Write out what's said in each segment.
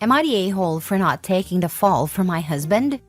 Am I the a-hole for not taking the fall for my husband?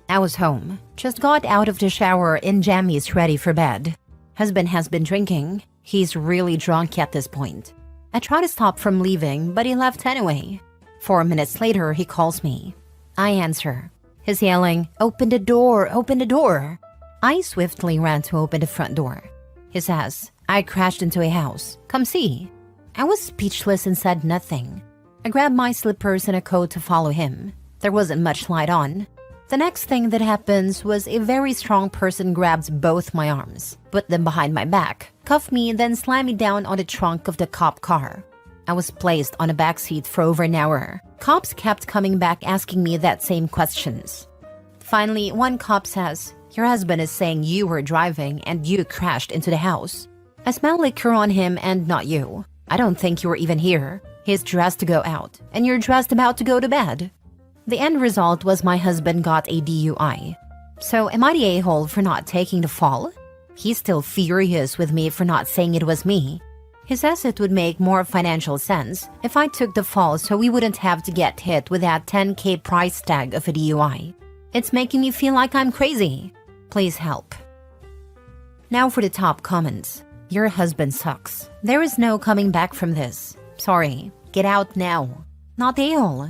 I was home, just got out of the shower in jammies ready for bed. Husband has been drinking. He's really drunk at this point. I try to stop from leaving, but he left anyway. 4 minutes later, he calls me. I answer. He's yelling, "Open the door, open the door." I swiftly ran to open the front door. He says, "I crashed into a house. Come see." I was speechless and said nothing. I grabbed my slippers and a coat to follow him. There wasn't much light on. The next thing that happens was a very strong person grabs both my arms, put them behind my back, cuffed me, then slammed me down on the trunk of the cop car. I was placed on a back seat for over an hour. Cops kept coming back asking me that same questions. Finally, one cop says, "Your husband is saying you were driving and you crashed into the house. I smell liquor on him and not you. I don't think you were even here. He's dressed to go out, and you're dressed about to go to bed." The end result was my husband got a DUI. So am I the a-hole for not taking the fall? He's still furious with me for not saying it was me. He says it would make more financial sense if I took the fall so we wouldn't have to get hit with that 10K price tag of a DUI. It's making me feel like I'm crazy. Please help. Now for the top comments. Your husband sucks. There is no coming back from this. Sorry. Get out now. Not the a-hole.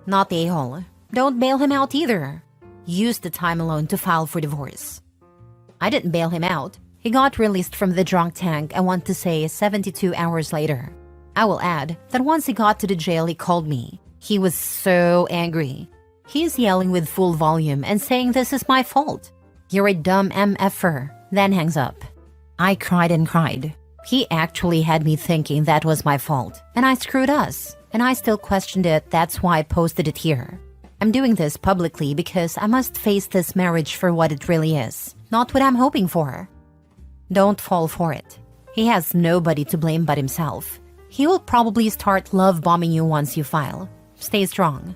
Not the a-hole. Don't bail him out either. Use the time alone to file for divorce. I didn't bail him out. He got released from the drunk tank, I want to say 72 hours later. I will add that once he got to the jail, he called me. He was so angry. He's yelling with full volume and saying this is my fault. You're a dumb MFer, then hangs up. I cried and cried. He actually had me thinking that was my fault, and I screwed us, and I still questioned it. That's why I posted it here. I'm doing this publicly because I must face this marriage for what it really is, not what I'm hoping for. Don't fall for it. He has nobody to blame but himself. He will probably start love bombing you once you file. Stay strong.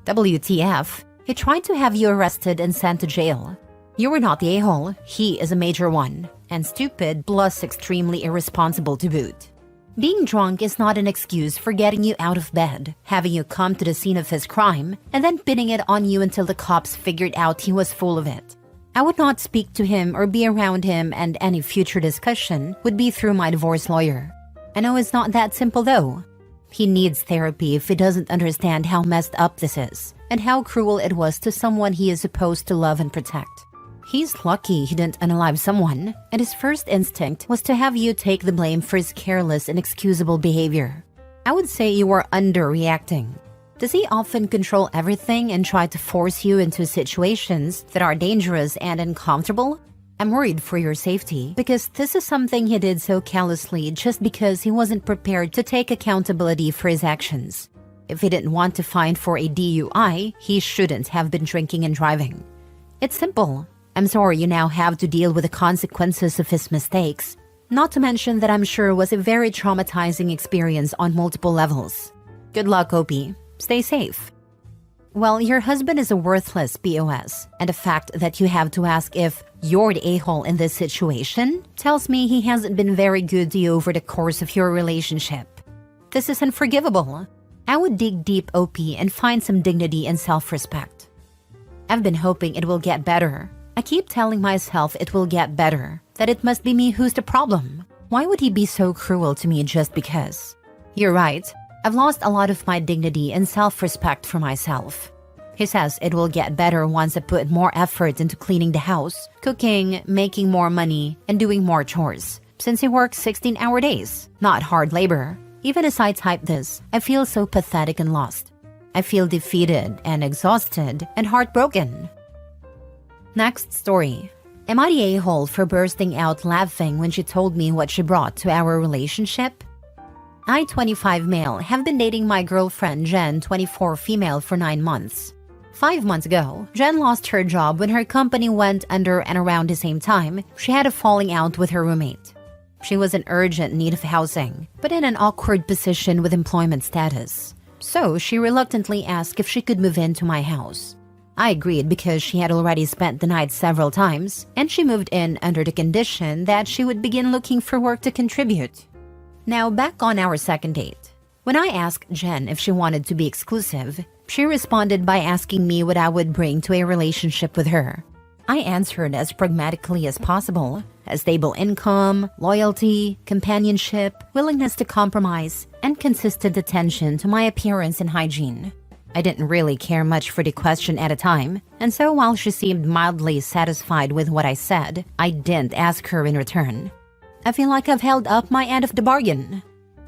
WTF, he tried to have you arrested and sent to jail. You were not the a-hole, he is a major one, and stupid plus extremely irresponsible to boot. Being drunk is not an excuse for getting you out of bed, having you come to the scene of his crime, and then pinning it on you until the cops figured out he was full of it. I would not speak to him or be around him, and any future discussion would be through my divorce lawyer. I know it's not that simple though. He needs therapy if he doesn't understand how messed up this is, and how cruel it was to someone he is supposed to love and protect. He's lucky he didn't unalive someone, and his first instinct was to have you take the blame for his careless, inexcusable behavior. I would say you are underreacting. Does he often control everything and try to force you into situations that are dangerous and uncomfortable? I'm worried for your safety because this is something he did so callously just because he wasn't prepared to take accountability for his actions. If he didn't want to fine for a DUI, he shouldn't have been drinking and driving. It's simple. I'm sorry you now have to deal with the consequences of his mistakes. Not to mention that I'm sure it was a very traumatizing experience on multiple levels. Good luck, Opie. Stay safe. Well, your husband is a worthless POS, and the fact that you have to ask if you're the a-hole in this situation tells me he hasn't been very good to you over the course of your relationship. This is unforgivable. I would dig deep, OP, and find some dignity and self-respect. I've been hoping it will get better. I keep telling myself it will get better, that it must be me who's the problem. Why would he be so cruel to me just because? You're right. I've lost a lot of my dignity and self-respect for myself. He says it will get better once I put more effort into cleaning the house, cooking, making more money, and doing more chores, since he works 16-hour days, not hard labor. Even as I type this, I feel so pathetic and lost. I feel defeated and exhausted and heartbroken. Next story. Am I the a-hole for bursting out laughing when she told me what she brought to our relationship? I, 25 male, have been dating my girlfriend Jen, 24 female, for 9 months. 5 months ago, Jen lost her job when her company went under, and around the same time, she had a falling out with her roommate. She was in urgent need of housing, but in an awkward position with employment status. So she reluctantly asked if she could move into my house. I agreed because she had already spent the night several times, and she moved in under the condition that she would begin looking for work to contribute. Now back on our second date. When I asked Jen if she wanted to be exclusive, she responded by asking me what I would bring to a relationship with her. I answered as pragmatically as possible: a stable income, loyalty, companionship, willingness to compromise, and consistent attention to my appearance and hygiene. I didn't really care much for the question at the time, and so while she seemed mildly satisfied with what I said, I didn't ask her in return. I feel like I've held up my end of the bargain.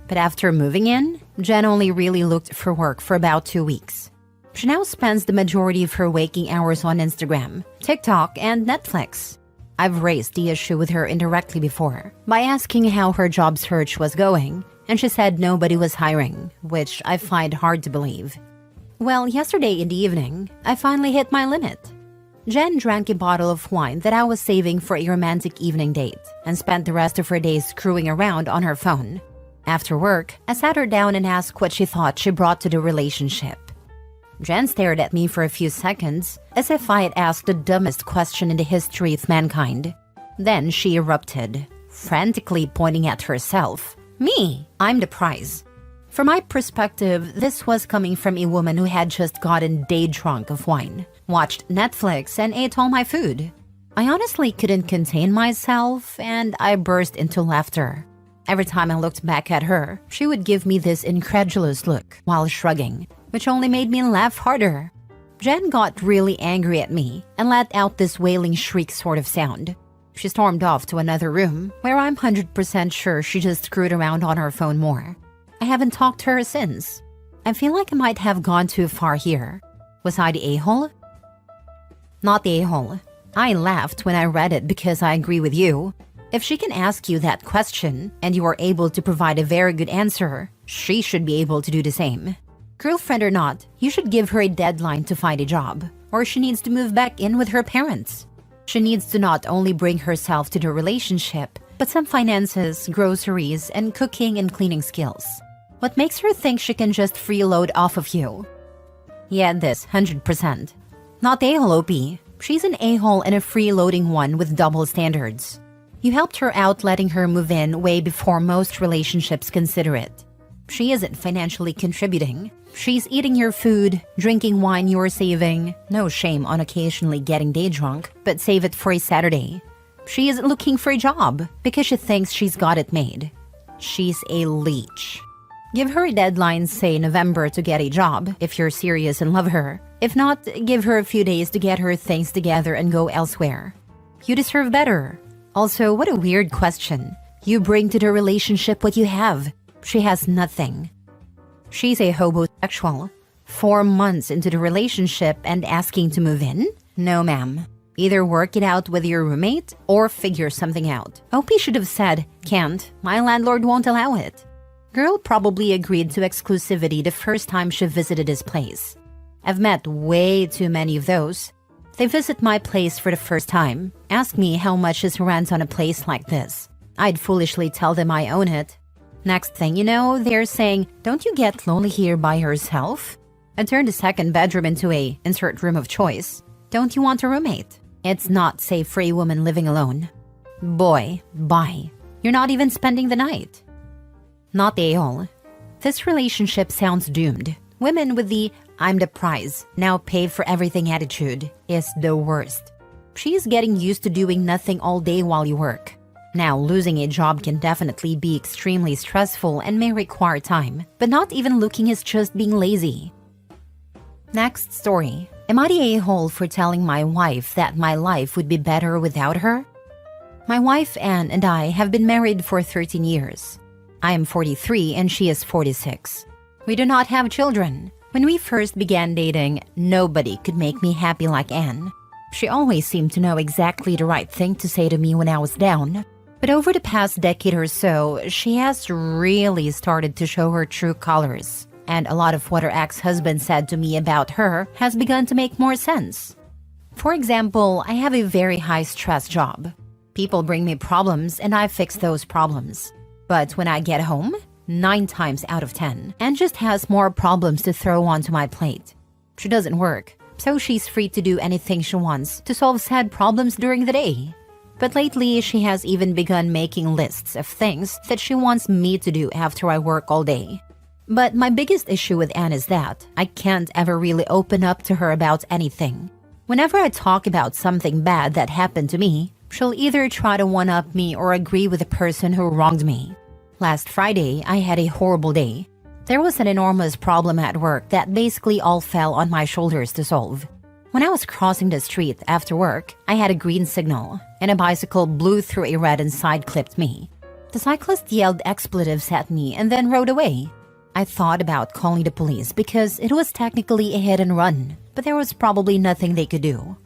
But after moving in, Jen only really looked for work for about 2 weeks. She now spends the majority of her waking hours on Instagram, TikTok, and Netflix. I've raised the issue with her indirectly before by asking how her job search was going, and she said nobody was hiring, which I find hard to believe. Well, yesterday in the evening, I finally hit my limit. Jen drank a bottle of wine that I was saving for a romantic evening date and spent the rest of her day screwing around on her phone. After work, I sat her down and asked what she thought she brought to the relationship. Jen stared at me for a few seconds, as if I had asked the dumbest question in the history of mankind. Then she erupted, frantically pointing at herself. Me, I'm the prize. From my perspective, this was coming from a woman who had just gotten day drunk of wine, watched Netflix, and ate all my food. I honestly couldn't contain myself, and I burst into laughter. Every time I looked back at her, she would give me this incredulous look while shrugging, which only made me laugh harder. Jen got really angry at me and let out this wailing shriek sort of sound. She stormed off to another room, where I'm 100% sure she just screwed around on her phone more. I haven't talked to her since. I feel like I might have gone too far here. Was I the a-hole? Not the a-hole. I laughed when I read it because I agree with you. If she can ask you that question and you are able to provide a very good answer, she should be able to do the same. Girlfriend or not, you should give her a deadline to find a job, or she needs to move back in with her parents. She needs to not only bring herself to the relationship, but some finances, groceries, and cooking and cleaning skills. What makes her think she can just freeload off of you? Yeah, this, 100%. Not the a-hole, OP. She's an a-hole and a freeloading one with double standards. You helped her out letting her move in way before most relationships consider it. She isn't financially contributing. She's eating your food, drinking wine you're saving. No shame on occasionally getting day drunk, but save it for a Saturday. She isn't looking for a job because she thinks she's got it made. She's a leech. Give her a deadline, say November, to get a job if you're serious and love her. If not, give her a few days to get her things together and go elsewhere. You deserve better. Also, what a weird question. You bring to the relationship what you have. She has nothing. She's a hobosexual. 4 months into the relationship and asking to move in? No, ma'am. Either work it out with your roommate or figure something out. OP should have said, can't. My landlord won't allow it. Girl probably agreed to exclusivity the first time she visited his place. I've met way too many of those. They visit my place for the first time, ask me how much is rent on a place like this. I'd foolishly tell them I own it. Next thing you know, they're saying, don't you get lonely here by yourself? I turned the second bedroom into a insert room of choice. Don't you want a roommate? It's not safe for a woman living alone. Boy, bye. You're not even spending the night. Not the a-hole. This relationship sounds doomed. Women with the I'm the prize, now pay for everything attitude is the worst. She's getting used to doing nothing all day while you work. Now, losing a job can definitely be extremely stressful and may require time, but not even looking is just being lazy. Next story. Am I the a-hole for telling my wife that my life would be better without her? My wife Anne and I have been married for 13 years. I am 43 and she is 46. We do not have children. When we first began dating, nobody could make me happy like Anne. She always seemed to know exactly the right thing to say to me when I was down. But over the past decade or so, she has really started to show her true colors. And a lot of what her ex-husband said to me about her has begun to make more sense. For example, I have a very high-stress job. People bring me problems and I fix those problems. But when I get home, 9 times out of 10, Anne just has more problems to throw onto my plate. She doesn't work, so she's free to do anything she wants to solve sad problems during the day. But lately, she has even begun making lists of things that she wants me to do after I work all day. But my biggest issue with Anne is that I can't ever really open up to her about anything. Whenever I talk about something bad that happened to me, she'll either try to one-up me or agree with the person who wronged me. Last Friday, I had a horrible day. There was an enormous problem at work that basically all fell on my shoulders to solve. When I was crossing the street after work, I had a green signal, and a bicycle blew through a red and side-clipped me. The cyclist yelled expletives at me and then rode away. I thought about calling the police because it was technically a hit and run, but there was probably nothing they could do.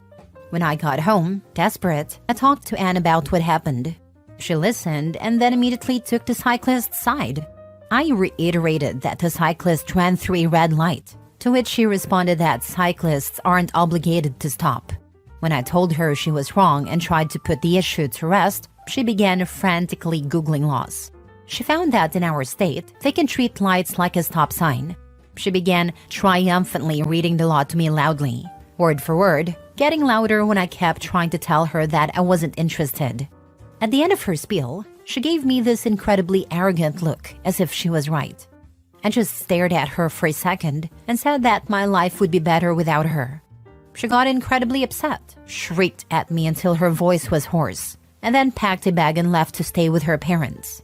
When I got home, desperate, I talked to Anne about what happened. She listened and then immediately took the cyclist's side. I reiterated that the cyclist ran through a red light, to which she responded that cyclists aren't obligated to stop. When I told her she was wrong and tried to put the issue to rest, she began frantically Googling laws. She found that in our state, they can treat lights like a stop sign. She began triumphantly reading the law to me loudly, word for word, getting louder when I kept trying to tell her that I wasn't interested. At the end of her spiel, she gave me this incredibly arrogant look, as if she was right. I just stared at her for a second and said that my life would be better without her. She got incredibly upset, shrieked at me until her voice was hoarse, and then packed a bag and left to stay with her parents.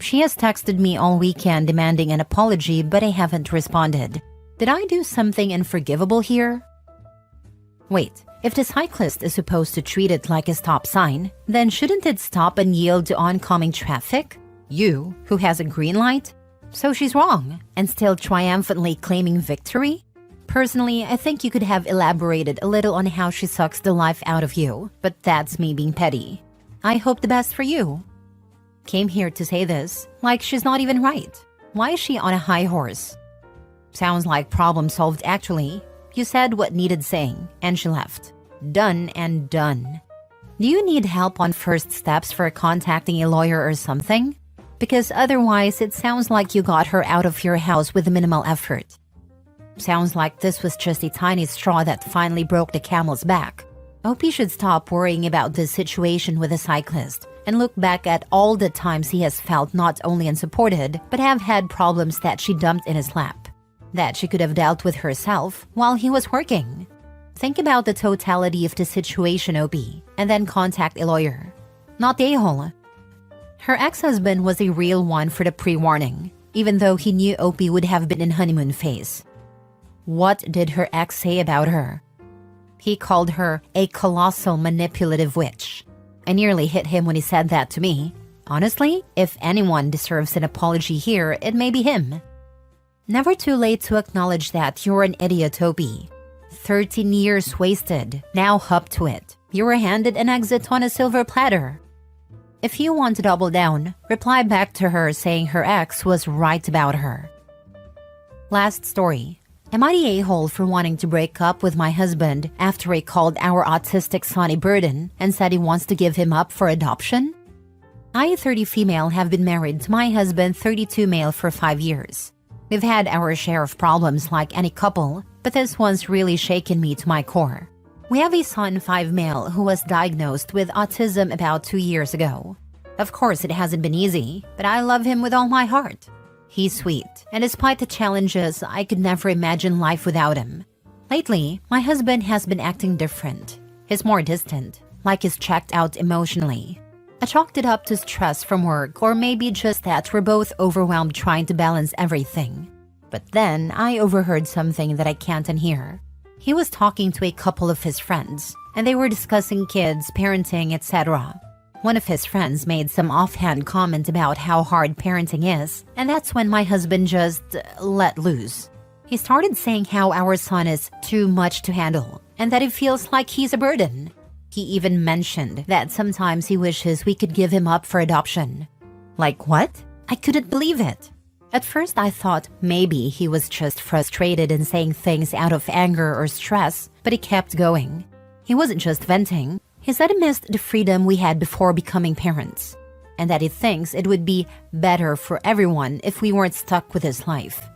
She has texted me all weekend demanding an apology, but I haven't responded. Did I do something unforgivable here? Wait, if the cyclist is supposed to treat it like a stop sign, then shouldn't it stop and yield to oncoming traffic? You, who has a green light? So she's wrong, and still triumphantly claiming victory? Personally, I think you could have elaborated a little on how she sucks the life out of you, but that's me being petty. I hope the best for you. Came here to say this, like she's not even right. Why is she on a high horse? Sounds like problem solved actually. You said what needed saying, and she left. Done and done. Do you need help on first steps for contacting a lawyer or something? Because otherwise it sounds like you got her out of your house with minimal effort. Sounds like this was just a tiny straw that finally broke the camel's back. I hope you should stop worrying about this situation with the cyclist and look back at all the times he has felt not only unsupported, but have had problems that she dumped in his lap, that she could have dealt with herself while he was working. Think about the totality of the situation, OP, and then contact a lawyer. Not the a-hole. Her ex-husband was a real one for the pre-warning, even though he knew OP would have been in honeymoon phase. What did her ex say about her? He called her a colossal manipulative witch. I nearly hit him when he said that to me. Honestly, if anyone deserves an apology here, it may be him. Never too late to acknowledge that you're an idiot, Toby. 13 years wasted. Now hop to it. You were handed an exit on a silver platter. If you want to double down, reply back to her saying her ex was right about her. Last story. Am I the a-hole for wanting to break up with my husband after he called our autistic son a burden and said he wants to give him up for adoption? I, 30 female, have been married to my husband, 32 male, for 5 years. We've had our share of problems like any couple, but this one's really shaken me to my core. We have a son, 5 male, who was diagnosed with autism about 2 years ago. Of course, it hasn't been easy, but I love him with all my heart. He's sweet, and despite the challenges, I could never imagine life without him. Lately, my husband has been acting different. He's more distant, like he's checked out emotionally. I chalked it up to stress from work, or maybe just that we're both overwhelmed trying to balance everything. But then, I overheard something that I can't unhear. He was talking to a couple of his friends, and they were discussing kids, parenting, etc. One of his friends made some offhand comment about how hard parenting is, and that's when my husband just let loose. He started saying how our son is too much to handle, and that it feels like he's a burden. He even mentioned that sometimes he wishes we could give him up for adoption. Like what? I couldn't believe it. At first I thought maybe he was just frustrated and saying things out of anger or stress, but he kept going. He wasn't just venting. He said he missed the freedom we had before becoming parents, and that he thinks it would be better for everyone if we weren't stuck with his life.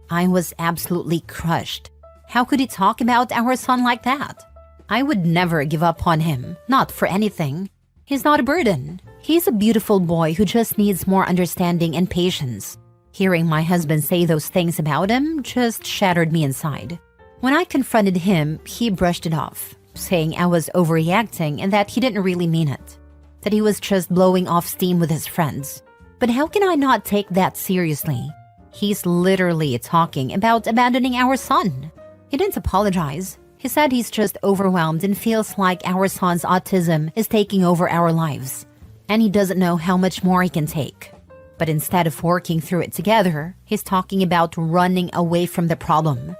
I was absolutely crushed. How could he talk about our son like that? I would never give up on him, not for anything. He's not a burden. He's a beautiful boy who just needs more understanding and patience. Hearing my husband say those things about him just shattered me inside. When I confronted him, he brushed it off, saying I was overreacting and that he didn't really mean it, that he was just blowing off steam with his friends. But how can I not take that seriously? He's literally talking about abandoning our son. He didn't apologize. He said he's just overwhelmed and feels like our son's autism is taking over our lives, and he doesn't know how much more he can take. But instead of working through it together, he's talking about running away from the problem.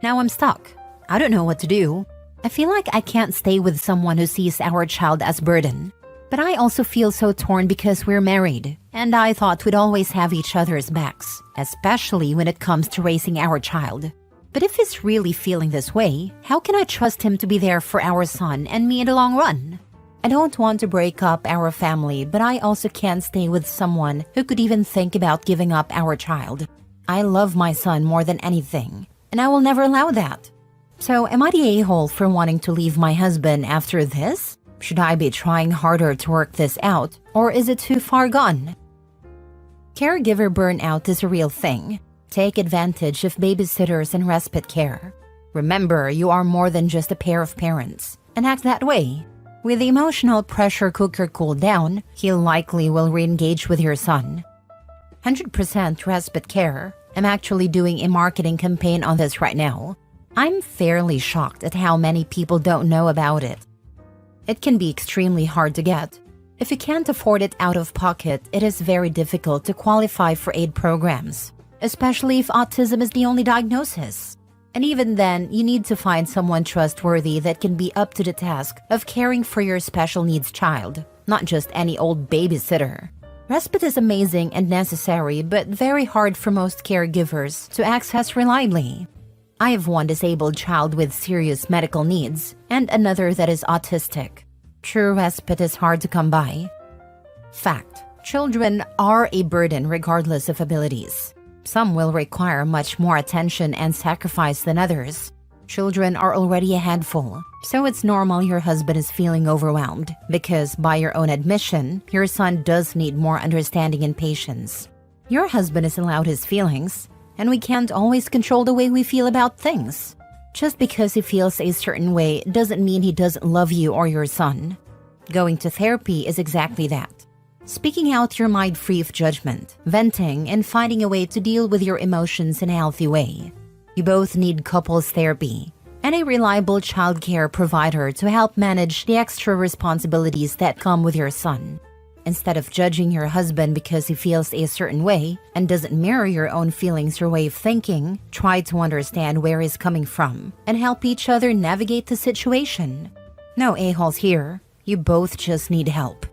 Now I'm stuck. I don't know what to do. I feel like I can't stay with someone who sees our child as burden. But I also feel so torn because we're married, and I thought we'd always have each other's backs, especially when it comes to raising our child. But if he's really feeling this way, how can I trust him to be there for our son and me in the long run? I don't want to break up our family, but I also can't stay with someone who could even think about giving up our child. I love my son more than anything, and I will never allow that. So am I the a-hole for wanting to leave my husband after this? Should I be trying harder to work this out, or is it too far gone? Caregiver burnout is a real thing. Take advantage of babysitters and respite care. Remember, you are more than just a pair of parents, and act that way. With the emotional pressure cooker cooled down, he likely will re-engage with your son. 100% respite care. I'm actually doing a marketing campaign on this right now. I'm fairly shocked at how many people don't know about it. It can be extremely hard to get. If you can't afford it out of pocket, it is very difficult to qualify for aid programs, especially if autism is the only diagnosis. And even then, you need to find someone trustworthy that can be up to the task of caring for your special needs child, not just any old babysitter. Respite is amazing and necessary, but very hard for most caregivers to access reliably. I have one disabled child with serious medical needs and another that is autistic. True respite is hard to come by. Fact: children are a burden regardless of abilities. Some will require much more attention and sacrifice than others. Children are already a handful, so it's normal your husband is feeling overwhelmed because, by your own admission, your son does need more understanding and patience. Your husband is allowed his feelings, and we can't always control the way we feel about things. Just because he feels a certain way doesn't mean he doesn't love you or your son. Going to therapy is exactly that. Speaking out your mind free of judgment, venting, and finding a way to deal with your emotions in a healthy way. You both need couples therapy and a reliable childcare provider to help manage the extra responsibilities that come with your son. Instead of judging your husband because he feels a certain way and doesn't mirror your own feelings or way of thinking, try to understand where he's coming from and help each other navigate the situation. No a-holes here. You both just need help.